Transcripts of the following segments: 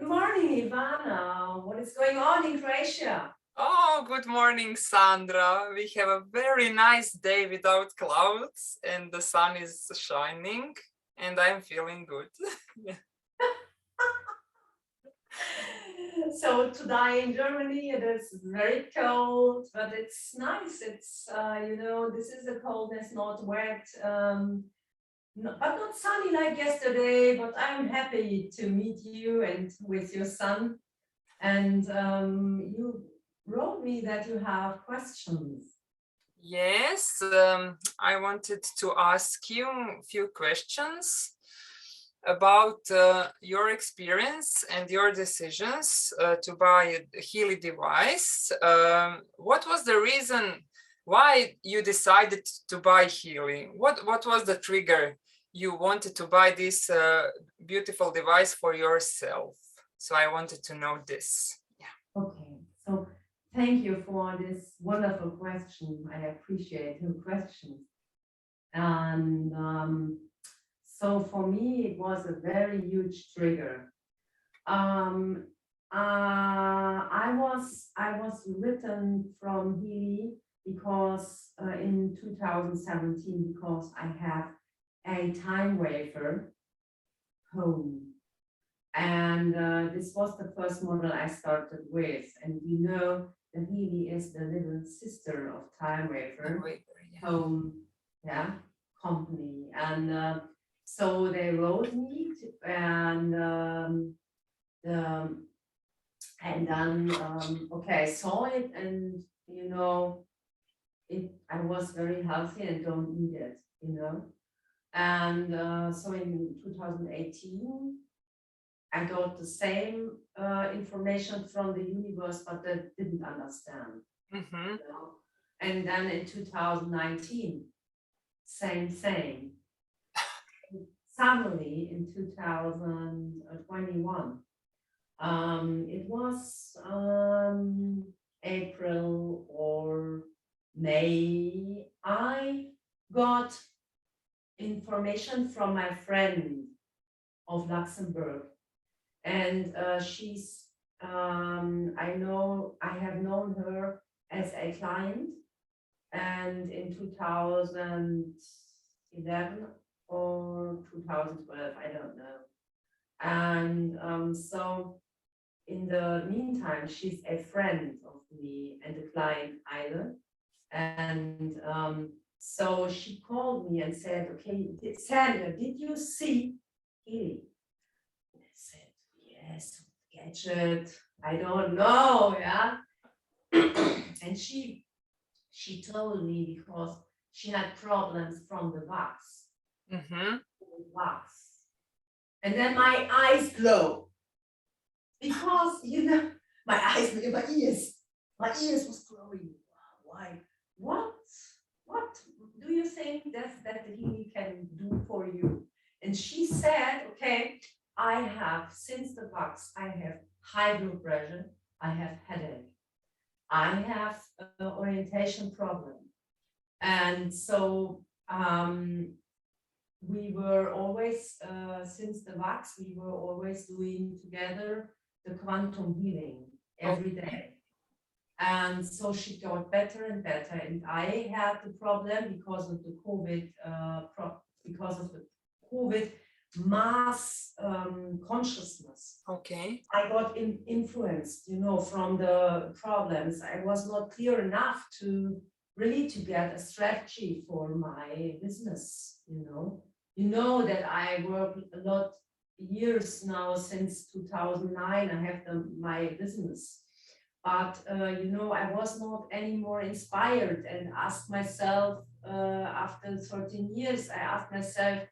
Good morning, Ivana. What is going on in Croatia? Oh, good morning, Sandra. We have a very nice day without clouds and the sun is shining and I'm feeling good. So today in Germany, it is very cold, but it's nice. It's, this is a coldness, not wet, but not sunny like yesterday, but I'm happy to meet you and with your son. And you wrote me that you have questions. Yes, I wanted to ask you a few questions about your experience and your decisions to buy a Healy device. What was the reason why you decided to buy Healy? What was the trigger you wanted to buy this beautiful device for yourself? So I wanted to know this. Yeah. Okay, so thank you for this wonderful question. I appreciate your questions. And so for me, it was a very huge trigger. I was written from Healy because in 2017, because I have a time waver home. And this was the first model I started with. And you know, the Healy is the little sister of Time Waver home, company. And so they wrote me and then okay, I saw it, and you know, I was very healthy and don't need it, you know. And so in 2018, I got the same information from the universe, but I didn't understand. Mm-hmm. You know? And then in 2019, same thing. Suddenly in 2021, it was April or May, I got information from my friend of Luxembourg. And she's, I have known her as a client, and in 2011 or 2012, I don't know. And so in the meantime, she's a friend of me and a client either. And so she called me and said, okay, Sandra, did you see Healy? I said, yes, gadget, I don't know, yeah. And she told me because she had problems from the wax. Mm-hmm. Wax. And then my eyes glow. Because, you know, my ears was glowing. Why? What do you think that he can do for you? And she said, okay, I have, since the wax, I have high blood pressure, I have headache, I have orientation problem. And so we were always, since the wax, we were always doing together the quantum healing every day. And so she got better and better. And I had the problem because of the COVID, mass consciousness. Okay. I got influenced, you know, from the problems. I was not clear enough to really to get a strategy for my business, you know. You know that I work a lot years now, since 2009, I have my business. But, you know, I was not anymore inspired, and asked myself, after 13 years, I asked myself,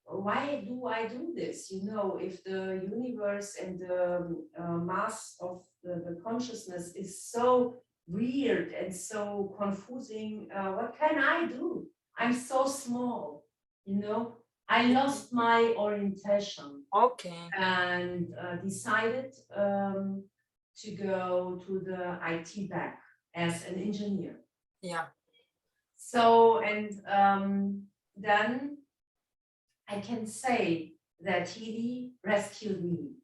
why do I do this? You know, if the universe and the mass of the consciousness is so weird and so confusing, what can I do? I'm so small, you know. I lost my orientation. Okay. And decided to go to the IT back as an engineer. Yeah. So, and then I can say that Healy rescued me.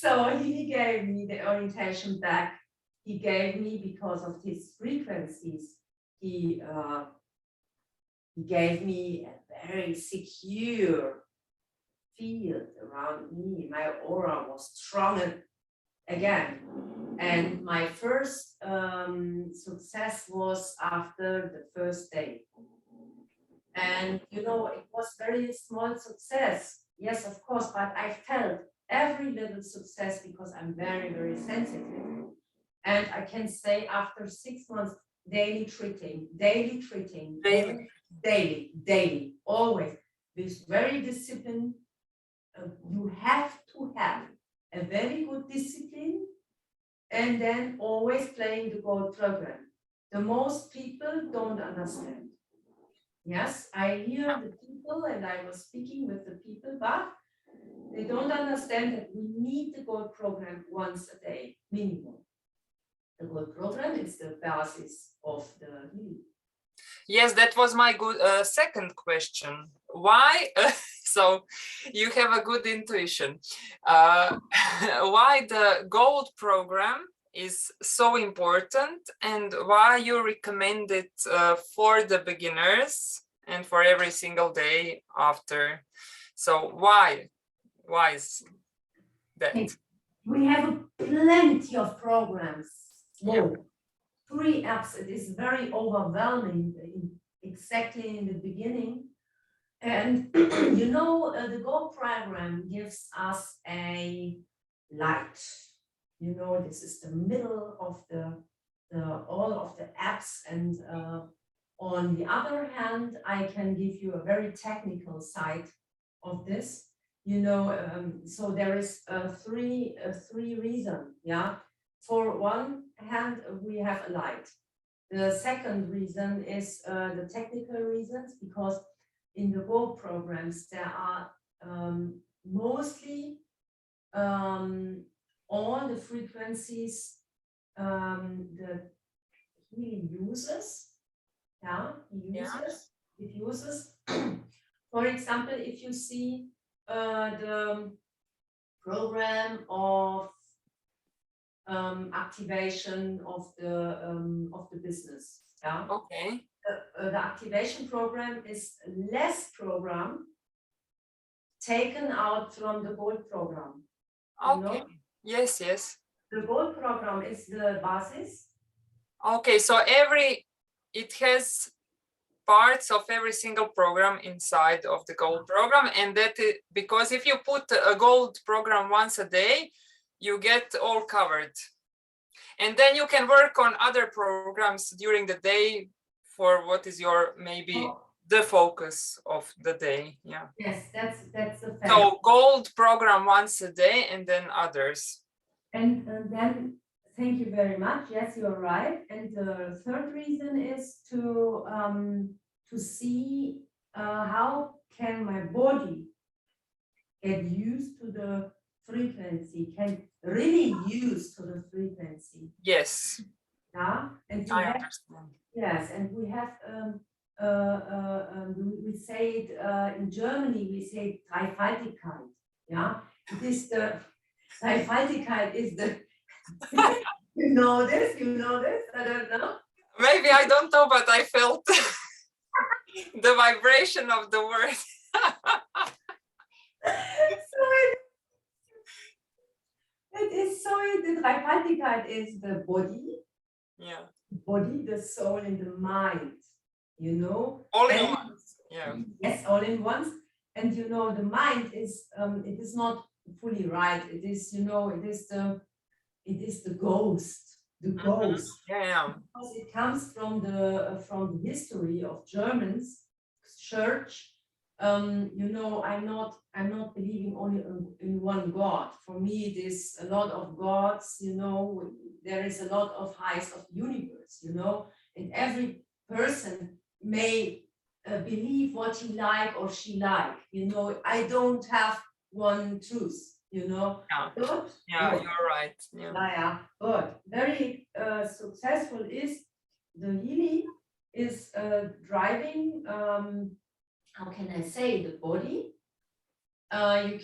So he gave me the orientation back. He gave me, because of his frequencies, he gave me a very secure field around me. My aura was strong again. And my first success was after the first day. And it was very small success. Yes, of course, but I felt every little success because I'm very, very sensitive. And I can say after 6 months, daily treating, always, with very discipline. You have to have a very good discipline, and then always playing the gold program. The most people don't understand. Yes, I hear the people, and I was speaking with the people, but they don't understand that we need the gold program once a day, minimum. The gold program is the basis of the healing. Yes, that was my good second question. Why? So you have a good intuition. Why the gold program is so important, and why you recommend it for the beginners and for every single day after? So why is that? We have plenty of programs. Yeah. 3 apps. It is very overwhelming, exactly in the beginning. And the Go program gives us a light. This is the middle of all of the apps. And on the other hand, I can give you a very technical side of this. So there is three reasons. Yeah. For one hand, we have a light. The second reason is the technical reasons, because in the Go programs, there are mostly all the frequencies that he uses. Yeah, it uses. For example, if you see the program of activation of the business. Yeah. Okay. The activation program is less program taken out from the gold program. Okay. Yes. The gold program is the basis. Okay, so it has parts of every single program inside of the gold program, and because if you put a gold program once a day, you get all covered, and then you can work on other programs during the day for what is your maybe the focus of the day. Yeah. Yes, that's the fact. So gold program once a day, and then others. And then, thank you very much. Yes, you're right. And the third reason is to see how can my body get used to the frequency, can really use to the frequency. Yes. Yeah, and I understand. Yes, and we have we say it in Germany. We say Dreifaltigkeit. Yeah, it is the Dreifaltigkeit is the. You know this. I don't know. Maybe I don't know, but I felt the vibration of the word. The Dreifaltigkeit is the body. Yeah. Body, the soul, and the mind. All in once. Yeah. Yes, all in once. And the mind is it is not fully right. It is it is the ghost. The ghost. Yeah. Because it comes from the history of Germans church. I'm not believing only in one God. For me, it is a lot of gods. There is a lot of heights of universe. And every person may believe what he like or she like. I don't have one truth. Yeah. But, You're right. Yeah. But very successful is the Healy is driving. How can I say, the body You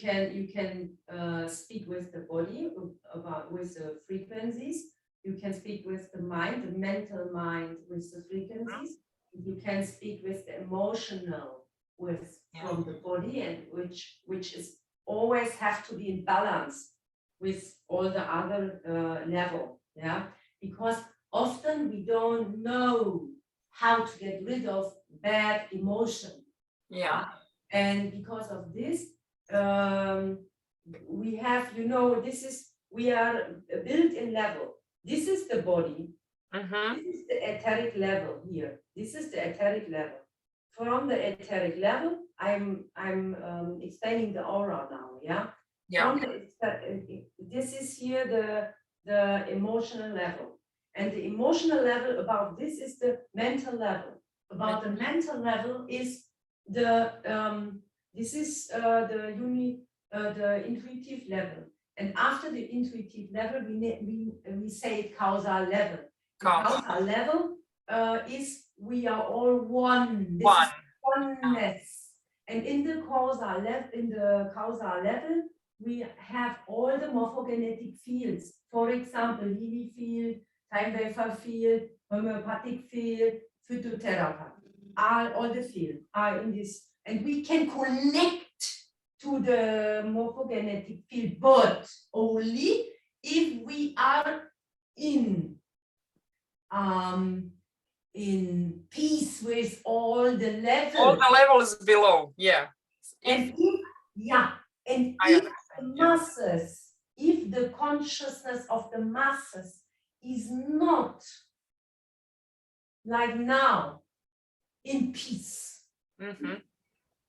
can speak with the body with the frequencies. You can speak with the mind, the mental mind with the frequencies. You can speak with the emotional from the body, and which is always have to be in balance with all the other level. Yeah, because often we don't know how to get rid of bad emotion. Yeah. And because of this, we have, we are built in level. This is the body. This is the etheric level here. This is the etheric level. From the etheric level, I'm explaining the aura now. Yeah. From this is here the emotional level, and the emotional level above this is the mental level. About the mental level is the this is the intuitive level, and after the intuitive level, we say causal level. Causal level is we are all one. This is oneness, and in the causal level, we have all the morphogenetic fields. For example, Healy field, time waver field, homeopathic field, phytotherapy. All the fields are in this, and we can connect to the morphogenetic field, but only if we are in peace with all the levels. All the levels below, yeah. And if the masses, if the consciousness of the masses is not like now, in peace,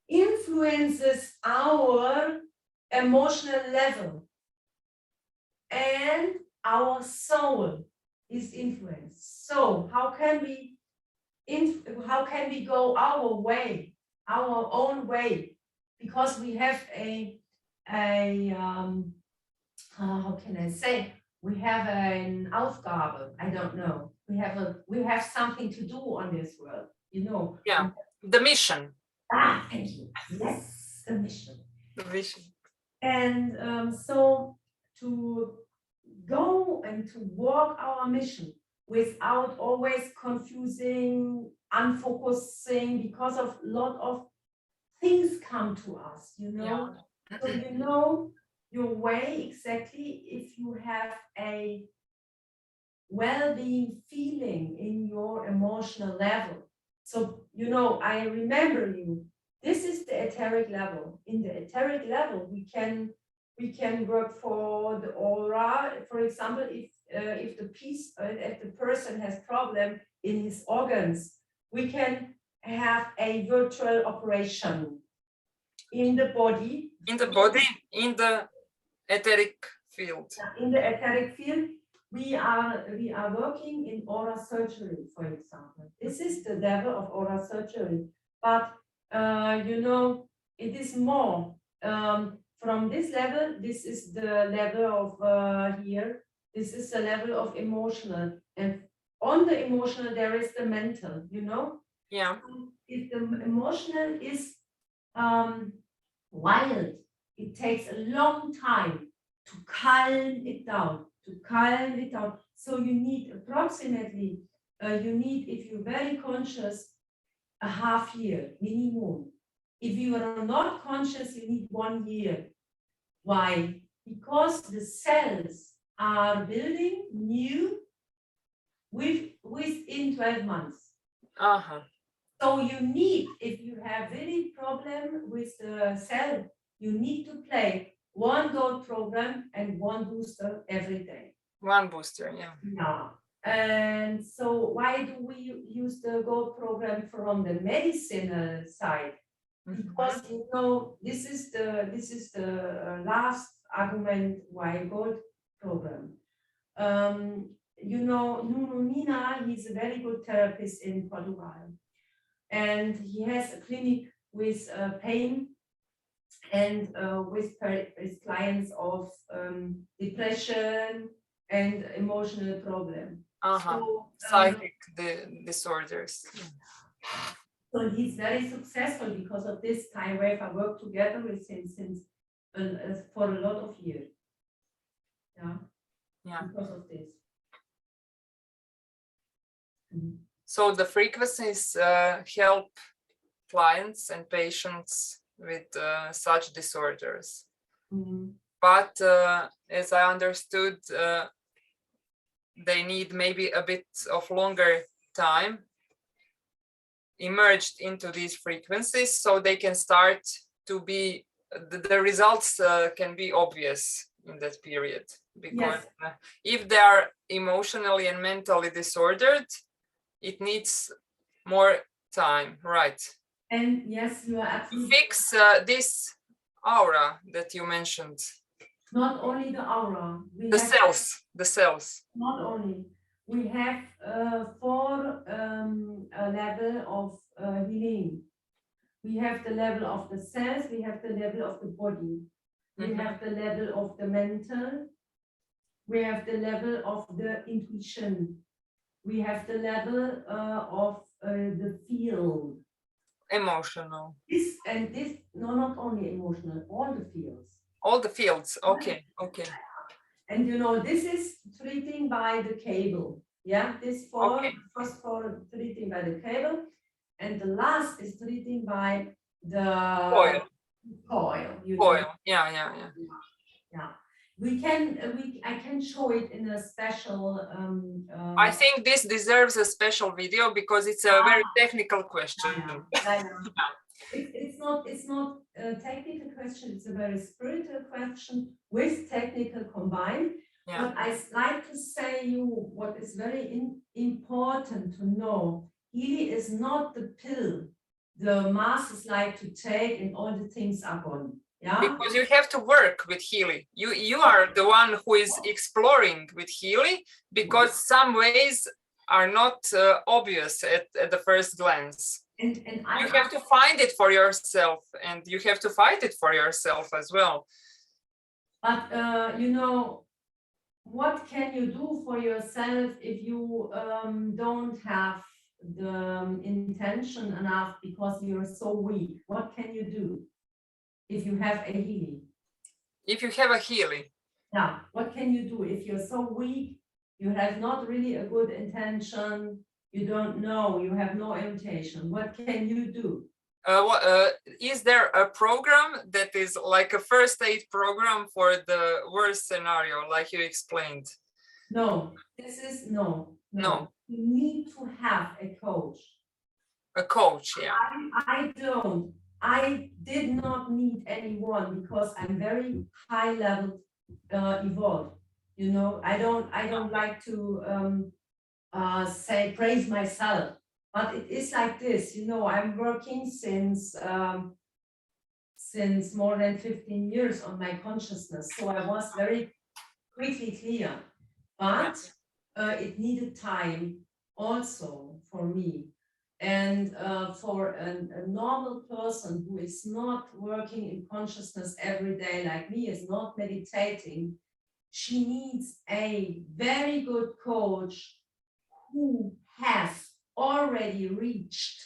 influences our emotional level, and our soul is influenced. So how can we go our way, our own way? Because we have how can I say? We have an Aufgabe. I don't know. We have something to do on this world. Yeah, the mission. Thank you. Yes, the mission. The mission. And so to go and to walk our mission without always confusing, unfocusing, because of a lot of things come to us, So you know your way exactly if you have a well-being feeling in your emotional level. So, I remember you. This is the etheric level. In the etheric level, we can work for the aura. For example, if the person has problem in his organs, we can have a virtual operation in the body. In the body, in the etheric field. In the etheric field. We are working in aura surgery, for example. This is the level of aura surgery, but it is more. From this level, this is the level of here. This is the level of emotional, and on the emotional there is the mental. Yeah. If the emotional is wild, it takes a long time to calm it down. So you need approximately, if you're very conscious, a half year minimum. If you are not conscious, you need 1 year. Why? Because the cells are building new within 12 months. So you need, if you have really problem with the cell, you need to play 1 gold program and 1 booster every day. 1 booster, yeah. Yeah. And so why do we use the gold program from the medicinal side? Because this is the last argument why gold program. Nuno Nina, he's a very good therapist in Portugal, and he has a clinic with pain and with clients of depression and emotional problem. Psychic disorders. So he's very successful because of this time where I work together with him since for a lot of years. Yeah. Because of this. So the frequencies help clients and patients with such disorders. But as I understood, they need maybe a bit of longer time immersed into these frequencies so they can start to be, the results can be obvious in that period. Because if they are emotionally and mentally disordered, it needs more time, right? And yes, you are absolutely to fix this aura that you mentioned. Not only the aura. The cells. Not only. We have 4 level of healing. We have the level of the cells, we have the level of the body, we have the level of the mental, we have the level of the intuition, we have the level of the field. Emotional. This, no, not only emotional, all the fields. All the fields, okay. And you know, this is treating by the cable. Yeah, this first 4 treating by the cable, and the last is treating by the coil. Yeah. I can show it in a special. I think this deserves a special video because it's a very technical question. It's not a technical question. It's a very spiritual question with technical combined. Yeah. But I like to say you what is very important to know. Healy is not the pill the masses like to take and all the things are gone. Yeah. Because you have to work with Healy. You are the one who is exploring with Healy because some ways are not obvious at the first glance. And you have to find it for yourself, and you have to fight it for yourself as well. But you know, what can you do for yourself if you don't have the intention enough because you're so weak? What can you do if you have a Healy? If you have a Healy. Yeah, what can you do if you're so weak, you have not really a good intention, you don't know, you have no intention? What can you do? Is there a program that is like a first aid program for the worst scenario, like you explained? No, this is no. You need to have a coach. A coach, yeah. I don't. I did not need anyone because I'm very high level evolved. You know, I don't like to say praise myself. But it is like this, you know, I'm working since more than 15 years on my consciousness. So I was very quickly clear, but it needed time also for me. And for a normal person who is not working in consciousness every day like me, is not meditating, she needs a very good coach who has already reached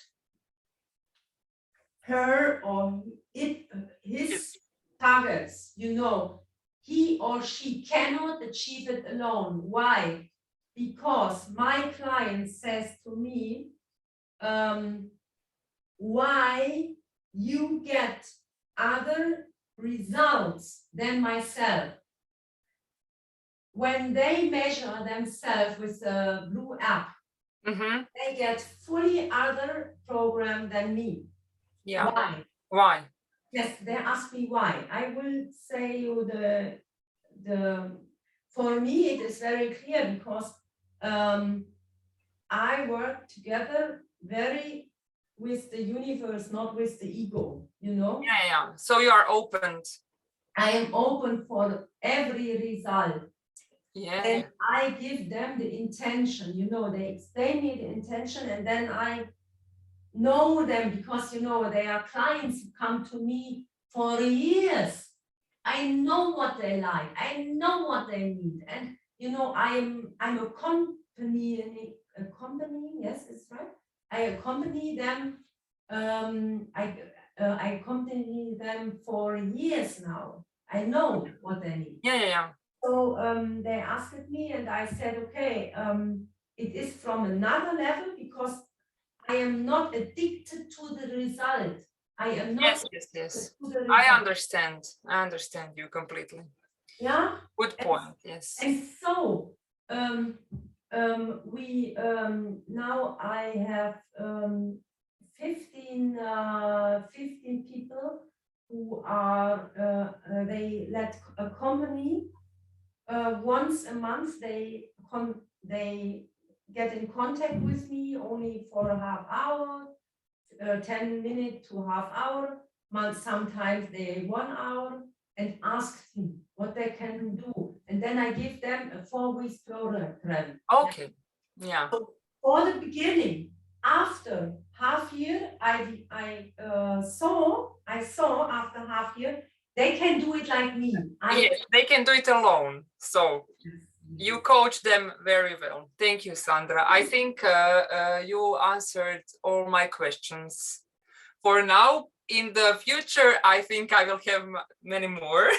her or his targets. You know, he or she cannot achieve it alone. Why? Because my client says to me, why you get other results than myself? When they measure themselves with the blue app, they get fully other program than me. Yeah. Why? Yes, they ask me why. I will say you for me it is very clear because I work together very with the universe, not with the ego, you know? Yeah. So you are open. I am open for every result. Yeah. And I give them the intention, you know, they explain me the intention and then I know them because, you know, they are clients who come to me for years. I know what they like. I know what they need. And, you know, I'm a company, yes, it's right. I accompany them I accompany them for years now. I know what they need. Yeah. So they asked me, and I said, okay, it is from another level because I am not addicted to the result. I am not Yes. to the I result. understand you completely. Yeah. Good point. Yes. And so we now I have 15 people who are they let a company once a month. They get in contact with me only for a half hour, 10 minutes to half hour. Sometimes they 1 hour, and ask me what they can do. And then I give them a 4-week program. Okay. Yeah. So for the beginning, after half year, I saw after half year, they can do it like me. Yes, they can do it alone. So you coach them very well. Thank you, Sandra. I think you answered all my questions for now. In the future, I think I will have many more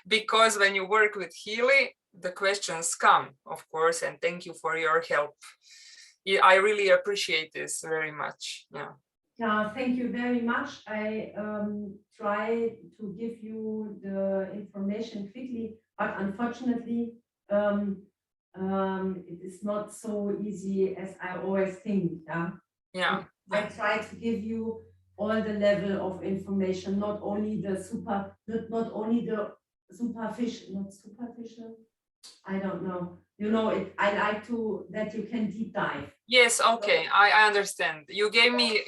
because when you work with Healy, the questions come, of course, and thank you for your help. I really appreciate this very much. Yeah. Thank you very much. I try to give you the information quickly, but unfortunately, it is not so easy as I always think. Yeah. I try to give you all the level of information, not only the superficial. I don't know. You know it. I like to that you can deep dive. Yes, okay, I understand. You gave me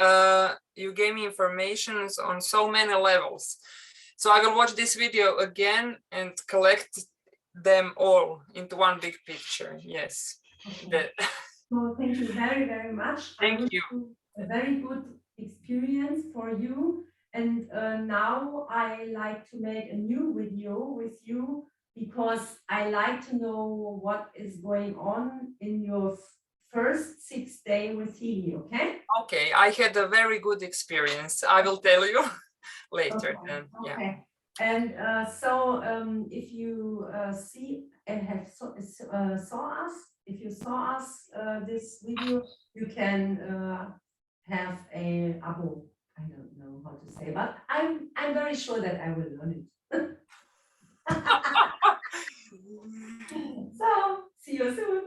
information on so many levels. So I will watch this video again and collect them all into one big picture. Yes. Okay. So thank you very, very much. Thank you. A very good experience for you. And now I like to make a new video with you because I like to know what is going on in your first 6 days with Healy, okay? Okay, I had a very good experience. I will tell you later Okay. then. Yeah. Okay. And so if you see and have if you saw us this video, you can have a abo. I don't know how to say, but I'm very sure that I will learn it. So see you soon.